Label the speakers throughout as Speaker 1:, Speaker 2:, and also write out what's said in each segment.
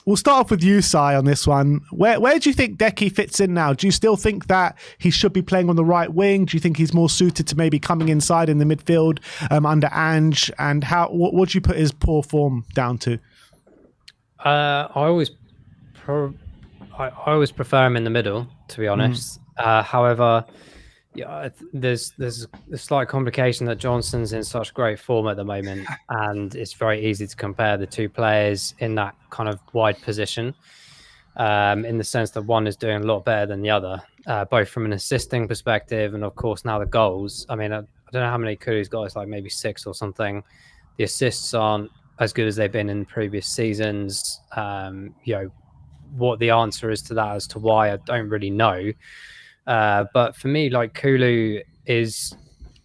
Speaker 1: We'll start off with you, Sai, on this one. Where do you think Decky fits in now? Do you still think that he should be playing on the right wing? Do you think he's more suited to maybe coming inside in the midfield under Ange? And what do you put his poor form down to?
Speaker 2: I always prefer him in the middle, to be honest. However, there's a slight complication that Johnson's in such great form at the moment, and it's very easy to compare the two players in that kind of wide position, in the sense that one is doing a lot better than the other, both from an assisting perspective and, of course, now the goals. I mean, I don't know how many Kulu's got. It's like maybe 6 or something. The assists aren't as good as they've been in previous seasons. What the answer is to that as to why, I don't really know. But for me, like, Kulu is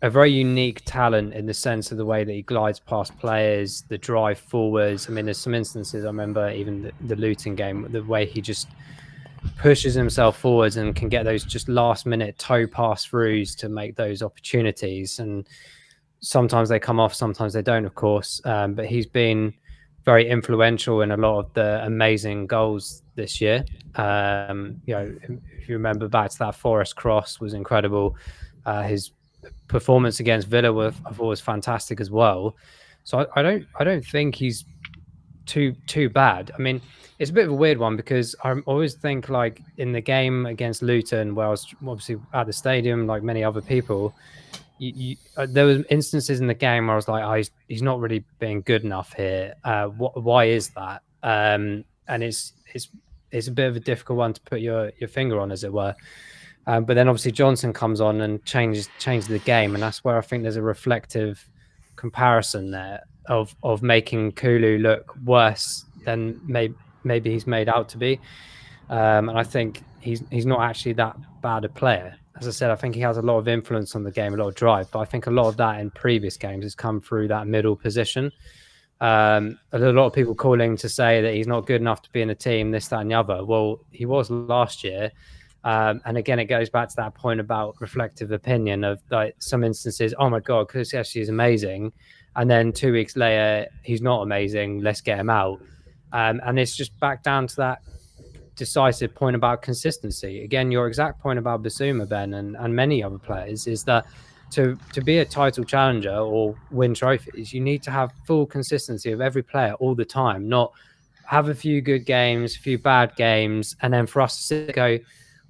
Speaker 2: a very unique talent in the sense of the way that he glides past players, the drive forwards. I mean, there's some instances, I remember even the Luton game, the way he just pushes himself forwards and can get those just last minute toe pass throughs to make those opportunities. And sometimes they come off, sometimes they don't, of course. But he's been very influential in a lot of the amazing goals this year. If you remember back to that Forest cross, was incredible. His performance against Villa I thought was fantastic as well. So I don't think he's too bad. I mean, it's a bit of a weird one because I always think, like, in the game against Luton, where I was obviously at the stadium like many other people, there was instances in the game where I was like, oh, he's not really being good enough here. Why is that? And it's a bit of a difficult one to put your finger on, as it were. But then obviously Johnson comes on and changes the game, and that's where I think there's a reflective comparison there of making Kulu look worse than maybe he's made out to be. And I think he's not actually that bad a player. As I said, I think he has a lot of influence on the game, a lot of drive, but I think a lot of that in previous games has come through that middle position. A lot of people calling to say that he's not good enough to be in the team, this, that, and the other. Well, he was last year. And again, it goes back to that point about reflective opinion of, like, some instances, oh my God, Kulusevski is amazing. And then 2 weeks later, he's not amazing. Let's get him out. And it's just back down to that decisive point about consistency. Again, your exact point about Bissouma, Ben, and many other players, is that to be a title challenger or win trophies, you need to have full consistency of every player all the time, not have a few good games, a few bad games, and then for us to sit and go,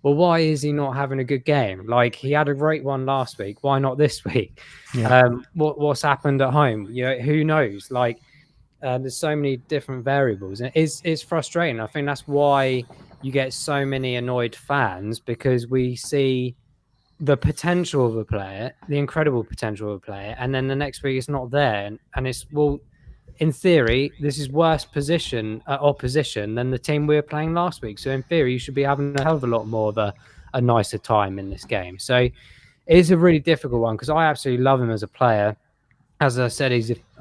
Speaker 2: well, why is he not having a good game? Like, he had a great one last week. Why not this week? Yeah. What's happened at home? Who knows? Like, there's so many different variables, and it's frustrating. I think that's why you get so many annoyed fans, because we see the potential of a player, the incredible potential of a player, and then the next week it's not there. And it's, well, in theory, this is worse opposition than the team we were playing last week. So in theory, you should be having a hell of a lot more of a nicer time in this game. So it is a really difficult one, because I absolutely love him as a player. As I said,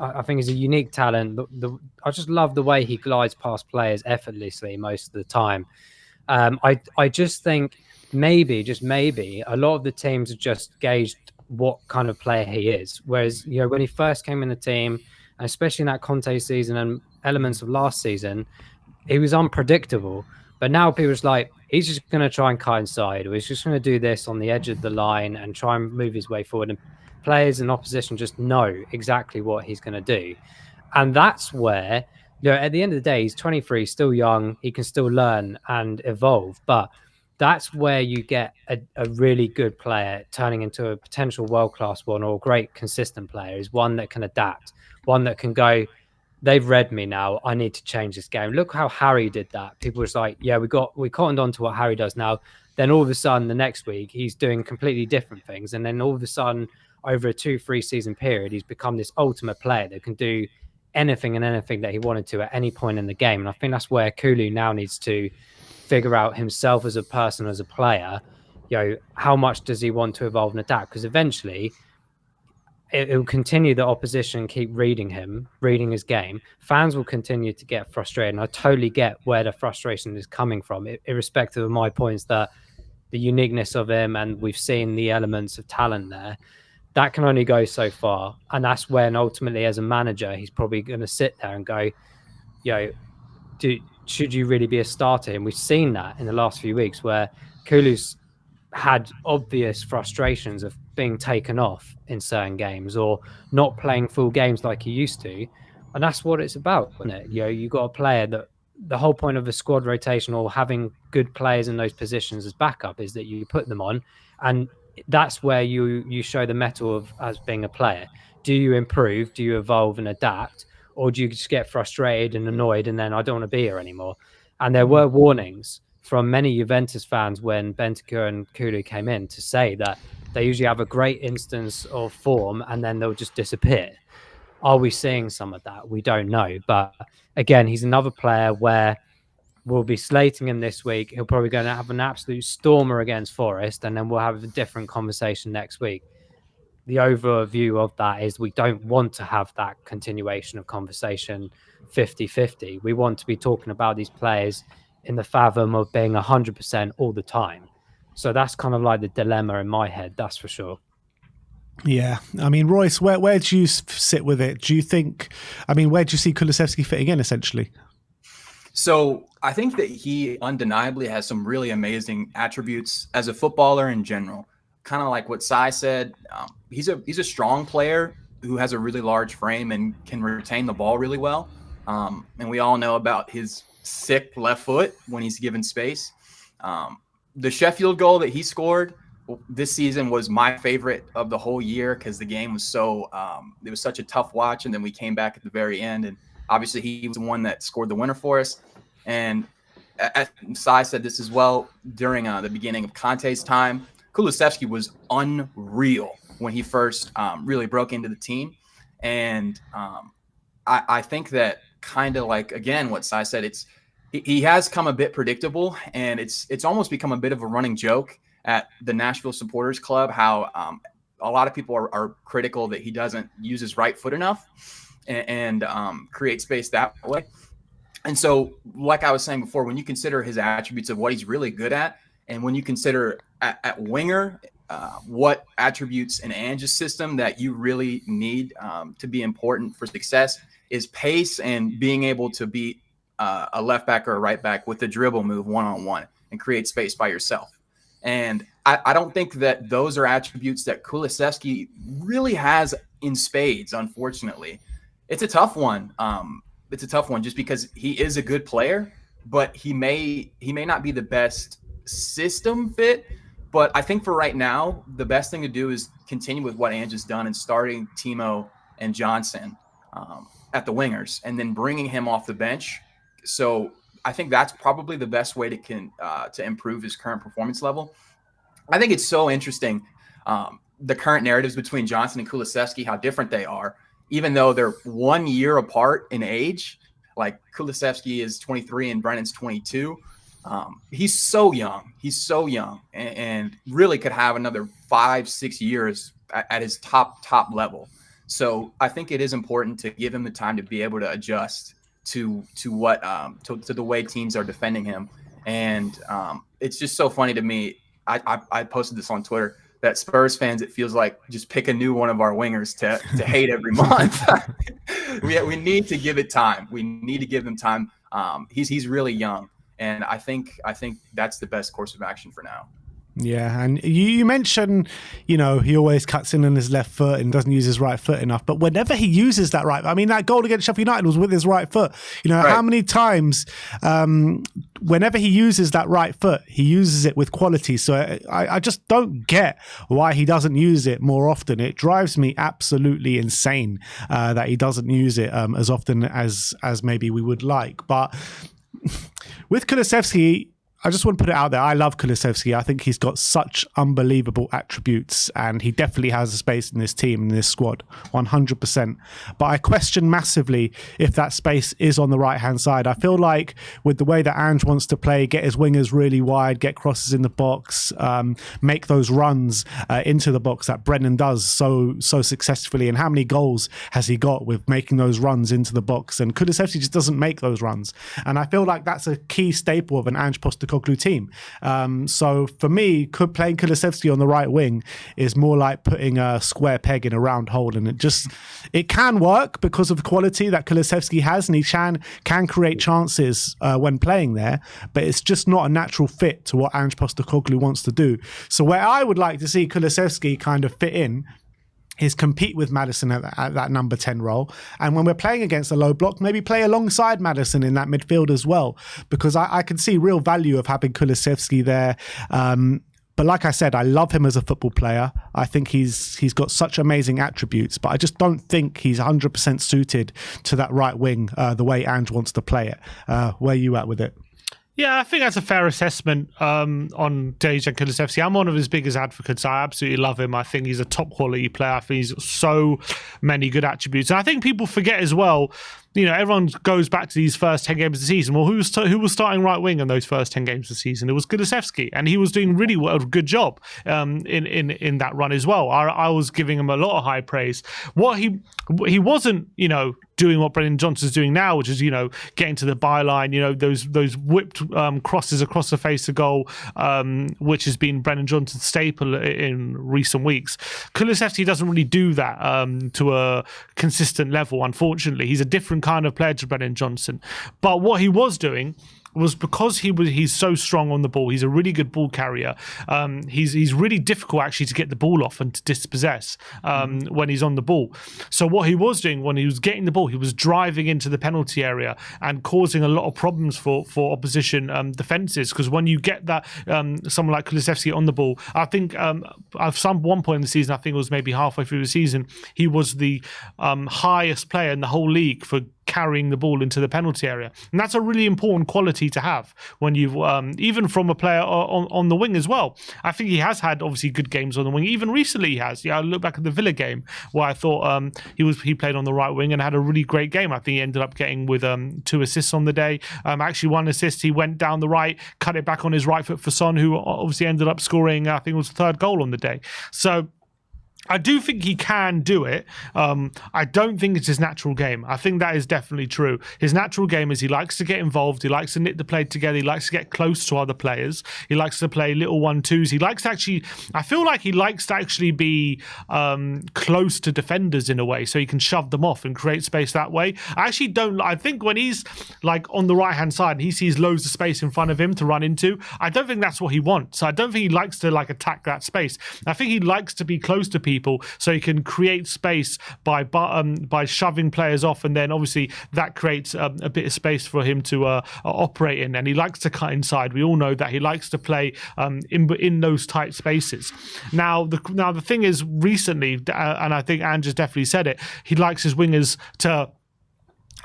Speaker 2: I think he's a unique talent. I just love the way he glides past players effortlessly most of the time. I just think maybe, just maybe, a lot of the teams have just gauged what kind of player he is. Whereas, when he first came in the team, and especially in that Conte season and elements of last season, he was unpredictable. But now people are just like, he's just going to try and cut inside, or he's just going to do this on the edge of the line and try and move his way forward. And players in opposition just know exactly what he's going to do. And that's where, at the end of the day, he's 23, still young. He can still learn and evolve. But that's where you get a really good player turning into a potential world-class one, or a great consistent player, is one that can adapt, one that can go, they've read me now, I need to change this game. Look how Harry did that. People was like, yeah, we cottoned on to what Harry does now. Then all of a sudden, the next week, he's doing completely different things. And then all of a sudden, over a 2-3 season period, he's become this ultimate player that can do anything and anything that he wanted to at any point in the game. And I think that's where Kulu now needs to figure out himself as a person, as a player. How much does he want to evolve and adapt? Because eventually it will continue, the opposition keep reading his game. Fans will continue to get frustrated. And I totally get where the frustration is coming from, irrespective of my points that the uniqueness of him, and we've seen the elements of talent there, that can only go so far. And that's when ultimately, as a manager, he's probably going to sit there and go, should you really be a starter? And we've seen that in the last few weeks where Kulu's had obvious frustrations of being taken off in certain games or not playing full games like he used to. And that's what it's about, isn't it? You got a player that the whole point of a squad rotation or having good players in those positions as backup is that you put them on, and that's where you show the mettle of as being a player. Do you improve? Do you evolve and adapt? Or do you just get frustrated and annoyed and then I don't want to be here anymore? And there were warnings from many Juventus fans when Bentancur and Kulu came in to say that they usually have a great instance of form and then they'll just disappear. Are we seeing some of that? We don't know. But again, he's another player where we'll be slating him this week. He'll probably going to have an absolute stormer against Forest, and then we'll have a different conversation next week. The overview of that is we don't want to have that continuation of conversation 50-50. We want to be talking about these players in the fathom of being 100% all the time. So that's kind of like the dilemma in my head, that's for sure.
Speaker 1: Yeah, I mean, Royce, where do you sit with it? Do you think, I mean, where do you see Kulusevski fitting in, essentially?
Speaker 3: So I think that he undeniably has some really amazing attributes as a footballer in general. Kind of like what Sai said, he's a strong player who has a really large frame and can retain the ball really well. And we all know about his sick left foot when he's given space. The Sheffield goal that he scored this season was my favorite of the whole year because the game was so it was such a tough watch, and then we came back at the very end, and obviously he was the one that scored the winner for us. And as Sai said this as well during the beginning of Conte's time, Kulusevski was unreal when he first really broke into the team, and I think that kind of like, again, what Sai said, he has come a bit predictable, and it's almost become a bit of a running joke at the Nashville Supporters Club, how a lot of people are critical that he doesn't use his right foot enough and create space that way. And so, like I was saying before, when you consider his attributes of what he's really good at, and when you consider at winger what attributes in Ange's system that you really need to be important for success is pace and being able to beat a left back or a right back with the dribble move one-on-one and create space by yourself. And I don't think that those are attributes that Kulusevski really has in spades, unfortunately. It's a tough one. It's a tough one just because he is a good player, but he may not be the best system fit. But I think for right now, the best thing to do is continue with what Ange has done and starting Timo and Johnson at the wingers and then bringing him off the bench. So I think that's probably the best way to improve his current performance level. I think it's so interesting, the current narratives between Johnson and Kulusevski, how different they are, even though they're 1 year apart in age. Like Kulusevski is 23 and Brennan's 22. He's so young and really could have another 5-6 years at his top level. So I think it is important to give him the time to be able to adjust to what to the way teams are defending him. And it's just so funny to me. I posted this on Twitter that Spurs fans, it feels like, just pick a new one of our wingers to hate every month. we need to give it time. We need to give him time. He's really young, and I think that's the best course of action for now.
Speaker 1: Yeah, and you mentioned, he always cuts in on his left foot and doesn't use his right foot enough. But whenever he uses that right, I mean, that goal against Sheffield United was with his right foot. Right. How many times, whenever he uses that right foot, he uses it with quality. So I just don't get why he doesn't use it more often. It drives me absolutely insane that he doesn't use it as often as maybe we would like. But with Kulusevski, I just want to put it out there. I love Kulusevski. I think he's got such unbelievable attributes, and he definitely has a space in this team, in this squad, 100%. But I question massively if that space is on the right-hand side. I feel like with the way that Ange wants to play, get his wingers really wide, get crosses in the box, make those runs into the box that Brennan does so successfully. And how many goals has he got with making those runs into the box? And Kulusevski just doesn't make those runs. And I feel like that's a key staple of an Ange Postecoglou Postecoglou team. So for me, playing Kulusevski on the right wing is more like putting a square peg in a round hole, and it can work because of the quality that Kulusevski has, and he can create chances when playing there, but it's just not a natural fit to what Ange Postecoglou wants to do. So where I would like to see Kulusevski kind of fit in is compete with Maddison at that number 10 role. And when we're playing against a low block, maybe play alongside Maddison in that midfield as well, because I can see real value of having Kulusevski there. But like I said, I love him as a football player. I think he's got such amazing attributes, but I just don't think he's 100% suited to that right wing the way Ange wants to play it. Where are you at with it?
Speaker 4: Yeah, I think that's a fair assessment on Dejan Kulusevski. I'm one of his biggest advocates. I absolutely love him. I think he's a top quality player. I think he's got so many good attributes. And I think people forget as well, you know, everyone goes back to these first 10 games of the season. Well, who was starting right wing in those first 10 games of the season? It was Kulusevski, and he was doing really well, a good job in that run as well. I was giving him a lot of high praise. What he wasn't, you know, doing what Brennan Johnson's doing now, which is, you know, getting to the byline, you know, those whipped crosses across the face of goal, which has been Brennan Johnson's staple in recent weeks. Kulusevski doesn't really do that to a consistent level, unfortunately. He's a different kind of player to Brennan Johnson. But what he was doing was, because he's so strong on the ball, he's a really good ball carrier. He's really difficult actually to get the ball off and to dispossess when he's on the ball. So what he was doing when he was getting the ball, he was driving into the penalty area and causing a lot of problems for opposition defenses. Because when you get that someone like Kulusevski on the ball, I think at some one point in the season, I think it was maybe halfway through the season, he was the highest player in the whole league for carrying the ball into the penalty area, and that's a really important quality to have when you've even from a player on the wing as well. I think he has had obviously good games on the wing. Even recently he has. I look back at the Villa game where I thought he played on the right wing and had a really great game. I think he ended up getting with 2 assists on the day. Actually 1 assist. He went down the right, cut it back on his right foot for Son, who obviously ended up scoring, I think it was the 3rd goal on the day. So I do think he can do it. I don't think it's his natural game. I think that is definitely true. His natural game is he likes to get involved. He likes to knit the play together. He likes to get close to other players. He likes to play little 1-2s. He likes to actually, I feel like he likes to actually be close to defenders in a way, so he can shove them off and create space that way. I actually don't, I think when he's like on the right hand side and he sees loads of space in front of him to run into, I don't think that's what he wants. I don't think he likes to like attack that space. I think he likes to be close to people so he can create space by shoving players off, and then obviously that creates a bit of space for him to operate in. And he likes to cut inside. We all know that he likes to play in those tight spaces. Now the thing is, recently, and I think Ange has definitely said it, he likes his wingers to,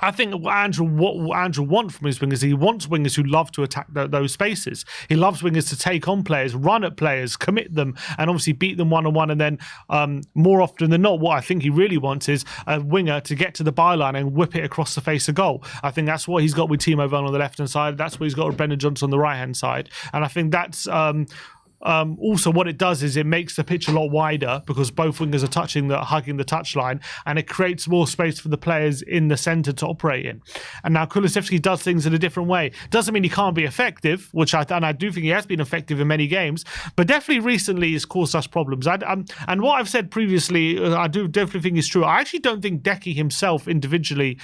Speaker 4: I think what Andrew wants from his wingers, he wants wingers who love to attack those spaces. He loves wingers to take on players, run at players, commit them, and obviously beat them one-on-one. And then more often than not, what I think he really wants is a winger to get to the byline and whip it across the face of goal. I think that's what he's got with Timo Werner on the left-hand side. That's what he's got with Brennan Johnson on the right-hand side. And I think that's also what it does is it makes the pitch a lot wider, because both wingers are hugging the touchline, and it creates more space for the players in the centre to operate in. And now Kulusevski does things in a different way. Doesn't mean he can't be effective, which I do think he has been effective in many games, but definitely recently has caused us problems. And what I've said previously, I do definitely think is true. I actually don't think Decky himself individually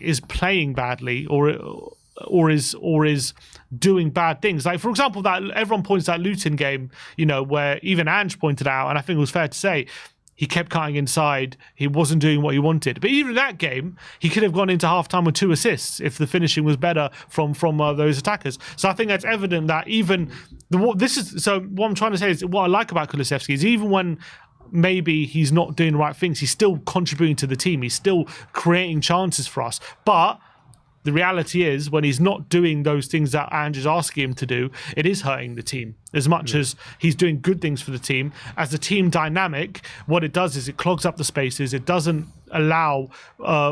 Speaker 4: is playing badly or is doing bad things. Like, for example, that everyone points that Luton game, you know, where even Ange pointed out, and I think it was fair to say, he kept cutting inside. He wasn't doing what he wanted. But even in that game, he could have gone into half-time with 2 assists if the finishing was better from those attackers. So I think that's evident that even what I'm trying to say is, what I like about Kulusevski is, even when maybe he's not doing the right things, he's still contributing to the team. He's still creating chances for us. But the reality is, when he's not doing those things that Ange is asking him to do, it is hurting the team. As much as he's doing good things for the team, as a team dynamic, what it does is it clogs up the spaces. It doesn't allow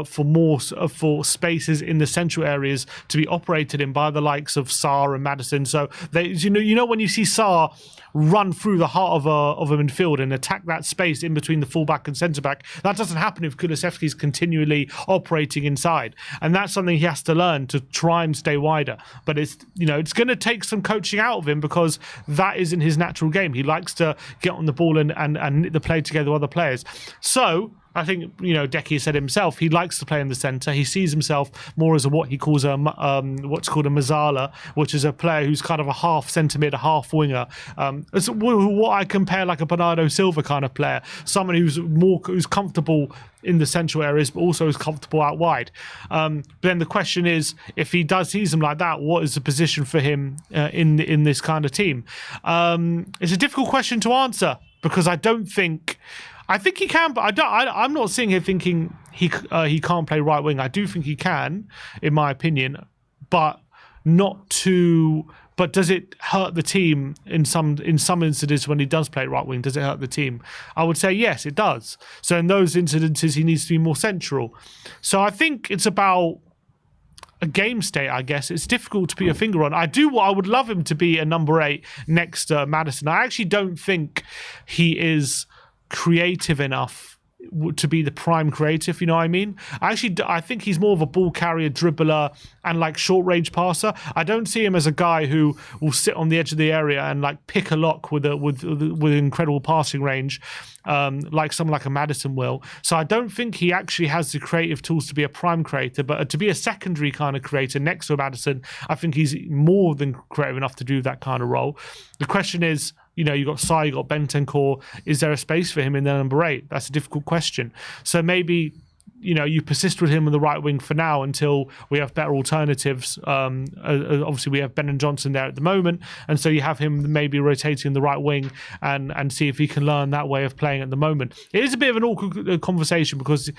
Speaker 4: for spaces in the central areas to be operated in by the likes of Sarr and Maddison. So they, you know when you see Sarr run through the heart of a midfield and attack that space in between the fullback and centre back, that doesn't happen if Kulusevski is continually operating inside, and that's something he has to learn to try and stay wider. But it's going to take some coaching out of him, because that isn't his natural game. He likes to get on the ball and knit the play together with other players. So I think, Decky said himself, he likes to play in the centre. He sees himself more as what he calls what's called a Mazzala, which is a player who's kind of a half centre mid, a half winger. It's what I compare like a Bernardo Silva kind of player, someone who's comfortable in the central areas, but also is comfortable out wide. But then the question is, if he does sees him like that, what is the position for him in this kind of team? It's a difficult question to answer, because I think he can, but I'm not sitting here thinking he can't play right wing. I do think he can, in my opinion, but not to. But does it hurt the team in some incidents when he does play right wing? Does it hurt the team? I would say yes, it does. So in those incidences, he needs to be more central. So I think it's about a game state, I guess. It's difficult to put your finger on. I would love him to be a number 8 next to Maddison. I actually don't think he is creative enough to be the prime creative, you know what I mean? I think he's more of a ball carrier, dribbler, and like short range passer. I don't see him as a guy who will sit on the edge of the area and like pick a lock with incredible passing range, like someone like a Maddison will. So I don't think he actually has the creative tools to be a prime creator, but to be a secondary kind of creator next to a Maddison, I think he's more than creative enough to do that kind of role. The question is, you've got Sai, you've got Bentancur. Is there a space for him in the number 8? That's a difficult question. So maybe, you persist with him on the right wing for now until we have better alternatives. Obviously, we have Ben and Johnson there at the moment, and so you have him maybe rotating the right wing and see if he can learn that way of playing at the moment. It is a bit of an awkward conversation because,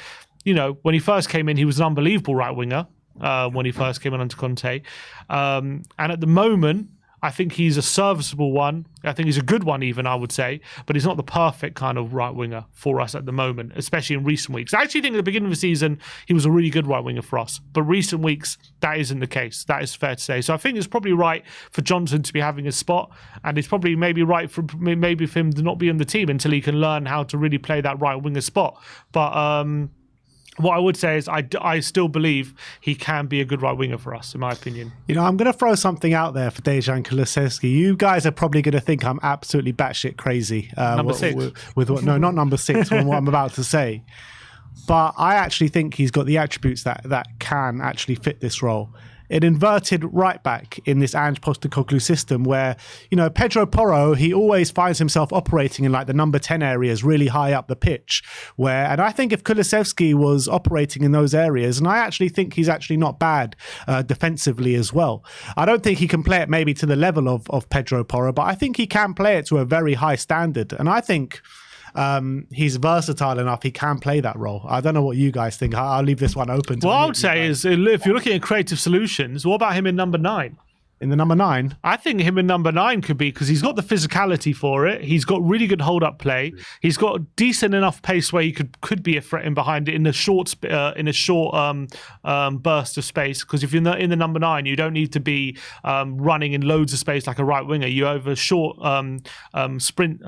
Speaker 4: when he first came in, he was an unbelievable right winger when he first came in under Conte. And at the moment, I think he's a serviceable one. I think he's a good one even, I would say. But he's not the perfect kind of right winger for us at the moment, especially in recent weeks. I actually think at the beginning of the season, he was a really good right winger for us. But recent weeks, that isn't the case. That is fair to say. So I think it's probably right for Johnson to be having a spot. And it's probably maybe right for him to not be in the team until he can learn how to really play that right winger spot. But what I would say is I still believe he can be a good right winger for us, in my opinion.
Speaker 1: I'm going to throw something out there for Dejan Kulusevski. You guys are probably going to think I'm absolutely batshit crazy.
Speaker 4: Number 6.
Speaker 1: No, not number 6, on what I'm about to say. But I actually think he's got the attributes that can actually fit this role. An inverted right back in this Ange Postecoglou system where, Pedro Porro, he always finds himself operating in like the number 10 areas really high up the pitch and I think if Kulusevski was operating in those areas, and I actually think he's actually not bad defensively as well. I don't think he can play it maybe to the level of Pedro Porro, but I think he can play it to a very high standard. And I think he's versatile enough. He can play that role. I don't know what you guys think. I'll leave this one open.
Speaker 4: What I would say is, if you're looking at creative solutions, what about him in number 9?
Speaker 1: In the number 9?
Speaker 4: I think him in number 9 could be, because he's got the physicality for it. He's got really good hold-up play. He's got decent enough pace where he could be a threat in behind it in a short burst of space. Because if you're in the number 9, you don't need to be running in loads of space like a right winger. You have a short sprint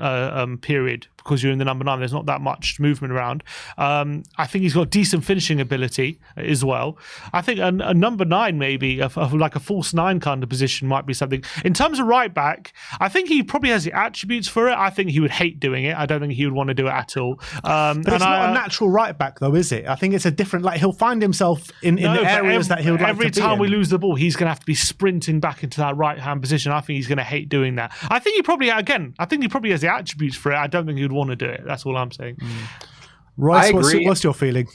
Speaker 4: period. Because you're in the number 9, there's not that much movement around. I think he's got decent finishing ability as well. I think a number 9 maybe, like a false 9 kind of position might be something. In terms of right back, I think he probably has the attributes for it. I think he would hate doing it. I don't think he would want to do it at all.
Speaker 1: But it's not a natural right back though, is it? I think it's a different, he'll find himself in the areas that he'll like to be in.
Speaker 4: Every time we lose the ball, he's going to have to be sprinting back into that right-hand position. I think he's going to hate doing that. I think he probably has the attributes for it. I don't think he would want to do it. That's all I'm saying.
Speaker 1: Royce, what's your feeling?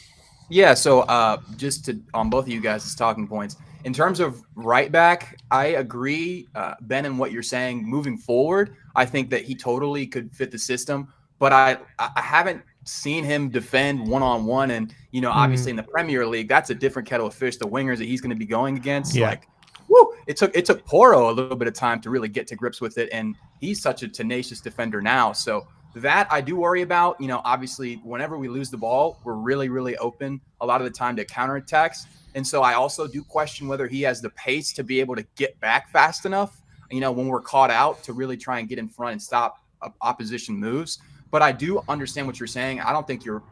Speaker 3: Yeah, so just on both of you guys' talking points, in terms of right back, I agree, Ben, in what you're saying. Moving forward, I think that he totally could fit the system, but I haven't seen him defend one-on-one, and obviously in the Premier League, that's a different kettle of fish. The wingers that he's going to be going against, it took Porro a little bit of time to really get to grips with it, and he's such a tenacious defender now. So that I do worry about. Obviously, whenever we lose the ball, we're really, really open a lot of the time to counterattacks. And so I also do question whether he has the pace to be able to get back fast enough, when we're caught out, to really try and get in front and stop opposition moves. But I do understand what you're saying. I don't think you're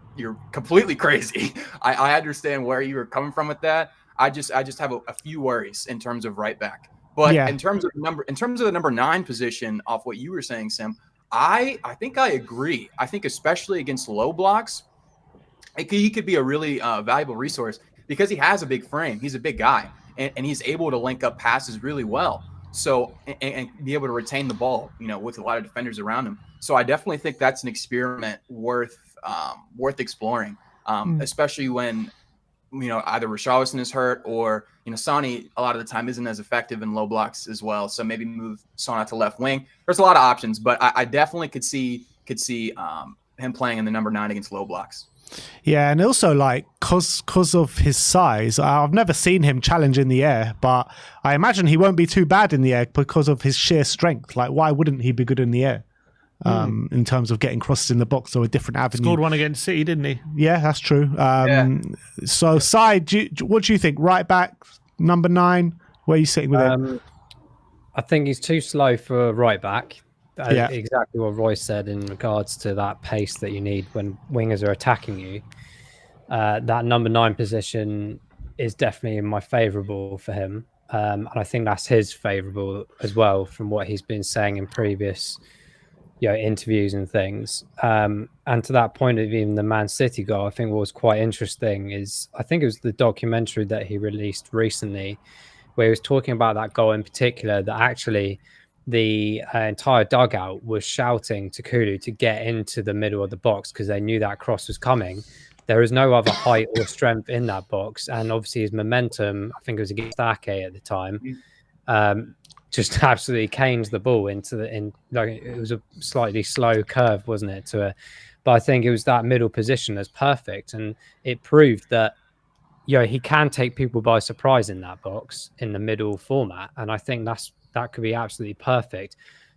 Speaker 3: completely crazy. I understand where you were coming from with that. I just have a few worries in terms of right back. But in terms of the number 9 position, off what you were saying, Sim, I think I agree. I think especially against low blocks, he could be a really valuable resource because he has a big frame. He's a big guy, and he's able to link up passes really well. So and be able to retain the ball, with a lot of defenders around him. So I definitely think that's an experiment worth exploring, especially when either Richarlison is hurt or Sonny a lot of the time isn't as effective in low blocks as well. So maybe move Son out to left wing. There's a lot of options, but I definitely could see him playing in the number 9 against low blocks.
Speaker 1: Yeah, and also cause of his size, I've never seen him challenge in the air, but I imagine he won't be too bad in the air because of his sheer strength. Like, why wouldn't he be good in the air? In terms of getting crosses in the box or a different avenue.
Speaker 4: Scored one against City, didn't he?
Speaker 1: Yeah, that's true. So, Sai, what do you think? Right back, number 9, where are you sitting with him?
Speaker 2: I think he's too slow for right back. Exactly what Roy said in regards to that pace that you need when wingers are attacking you. That number 9 position is definitely my favourable for him. And I think that's his favourable as well from what he's been saying in previous interviews and things. And to that point of even the Man City goal, I think what was quite interesting is, I think it was the documentary that he released recently where he was talking about that goal in particular, that actually the entire dugout was shouting to Kulu to get into the middle of the box because they knew that cross was coming. There was no other height or strength in that box, and obviously his momentum, I think it was against Ake at the time, just absolutely canes the ball into it was a slightly slow curve, wasn't it? But I think it was that middle position that's perfect, and it proved that he can take people by surprise in that box in the middle format, and I think that could be absolutely perfect.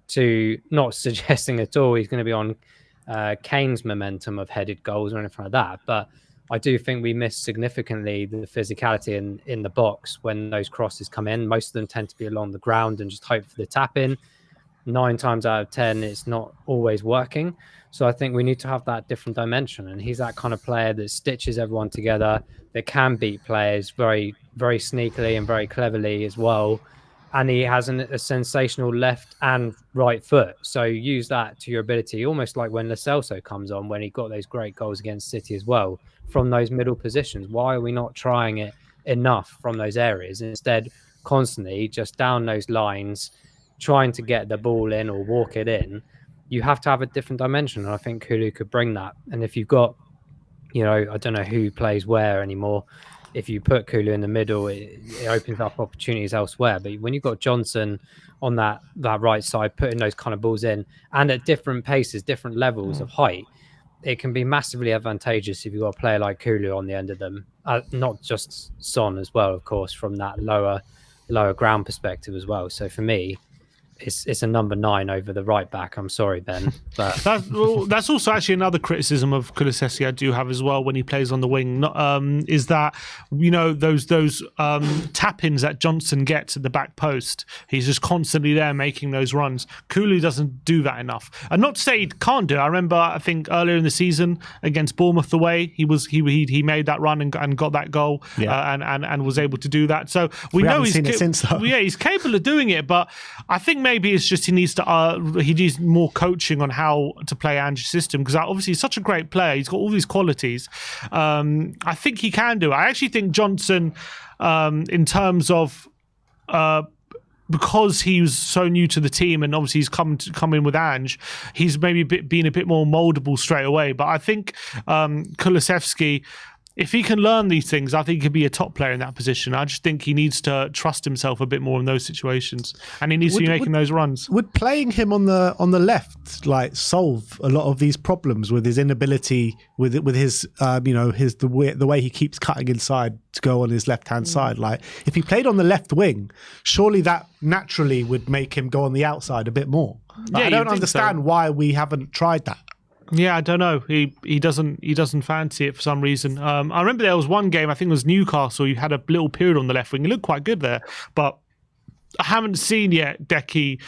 Speaker 2: To not suggesting at all he's going to be on Kane's momentum of headed goals or anything like that, but I do think we miss significantly the physicality in the box when those crosses come in. Most of them tend to be along the ground and just hope for the tap in. 9 times out of 10, it's not always working. So I think we need to have that different dimension. And he's that kind of player that stitches everyone together, that can beat players very, very sneakily and very cleverly as well. And he has a sensational left and right foot. So use that to your ability, almost like when Lo Celso comes on, when he got those great goals against City as well, from those middle positions. Why are we not trying it enough from those areas? Instead, constantly just down those lines, trying to get the ball in or walk it in. You have to have a different dimension. And I think Kulu could bring that. And if you've got, I don't know who plays where anymore. If you put Kulu in the middle, it opens up opportunities elsewhere. But when you've got Johnson on that right side, putting those kind of balls in, and at different paces, different levels of height, it can be massively advantageous if you've got a player like Kulu on the end of them. Not just Son as well, of course, from that lower ground perspective as well. So for me, it's a number 9 over the right back. I'm sorry, Ben, but
Speaker 4: that's also actually another criticism of Kulusevski I do have as well when he plays on the wing. Is that those tap-ins that Johnson gets at the back post, he's just constantly there making those runs. Kulu doesn't do that enough. And not to say he can't do it. I remember, I think earlier in the season against Bournemouth away, he made that run and got that goal, and was able to do that. So we know he's seen it since, though. Yeah, he's capable of doing it, but I think maybe it's just he needs more coaching on how to play Ange's system, because obviously he's such a great player. He's got all these qualities. I think he can do it. I actually think Johnson, in terms of because he was so new to the team and obviously he's come in with Ange, he's maybe been a bit more moldable straight away. But I think Kulusevski, if he can learn these things, I think he could be a top player in that position. I just think he needs to trust himself a bit more in those situations, and he needs to be making those runs.
Speaker 1: Would playing him on the left solve a lot of these problems with his inability, with his the way he keeps cutting inside to go on his left hand side? Like, if he played on the left wing, surely that naturally would make him go on the outside a bit more. I don't understand why we haven't tried that.
Speaker 4: Yeah, I don't know. He doesn't fancy it for some reason. I remember there was one game, I think it was Newcastle. You had a little period on the left wing. He looked quite good there, but I haven't seen yet Decky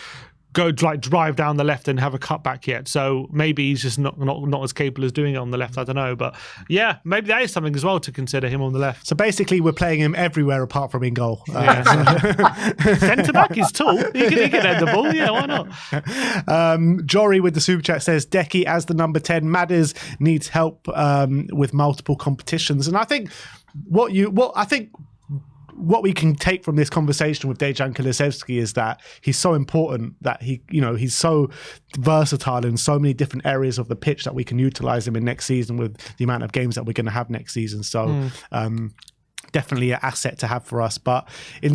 Speaker 4: go like drive down the left and have a cutback yet. So maybe he's just not as capable as doing it on the left. I don't know, but yeah, maybe that is something as well to consider, him on the left.
Speaker 1: So basically, we're playing him everywhere apart from in goal.
Speaker 4: Centre back is tall. He can head the ball. Yeah, why not?
Speaker 1: Jory with the super chat says Decky as the number 10. Madders needs help with multiple competitions, and I think what we can take from this conversation with Dejan Kulusevski is that he's so important, that he's so versatile in so many different areas of the pitch that we can utilize him in next season with the amount of games that we're going to have next season. So definitely an asset to have for us. But in